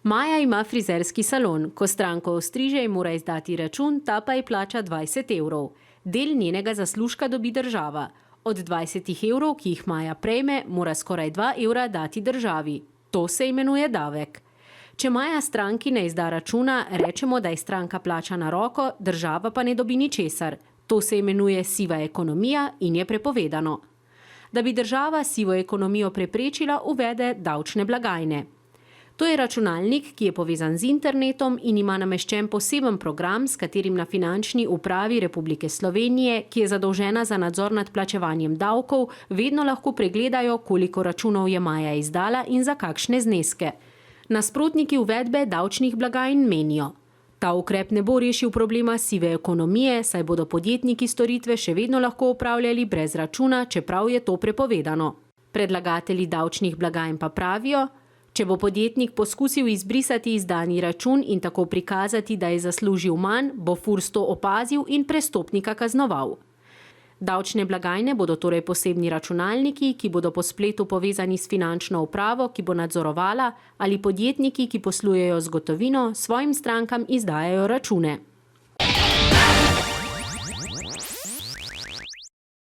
Maja ima frizerski salon. Ko stranko ostriže, ji mora izdati račun, ta pa ji plača 20 evrov. Del njenega zaslužka dobi država. Od 20 evrov, ki jih Maja prejme, mora skoraj 2 evra dati državi. To se imenuje davek. Če Maja stranki ne izda računa, rečemo, da je stranka plača na roko, država pa ne dobi ničesar. To se imenuje siva ekonomija in je prepovedano. Da bi država sivo ekonomijo preprečila, uvede davčne blagajne. To je računalnik, ki je povezan z internetom in ima nameščen poseben program, s katerim na Finančni upravi Republike Slovenije, ki je zadolžena za nadzor nad plačevanjem davkov, vedno lahko pregledajo, koliko računov je Maja izdala in za kakšne zneske. Nasprotniki uvedbe davčnih blagajn menijo: ta ukrep ne bo rešil problema sive ekonomije, saj bodo podjetniki storitve še vedno lahko opravljali brez računa, čeprav je to prepovedano. Predlagatelji davčnih blagajn pa pravijo: če bo podjetnik poskusil izbrisati izdani račun in tako prikazati, da je zaslužil manj, bo Furs to opazil in prestopnika kaznoval. Davčne blagajne bodo torej posebni računalniki, ki bodo po spletu povezani s finančno upravo, ki bo nadzorovala, ali podjetniki, ki poslujejo z gotovino, svojim strankam izdajajo račune.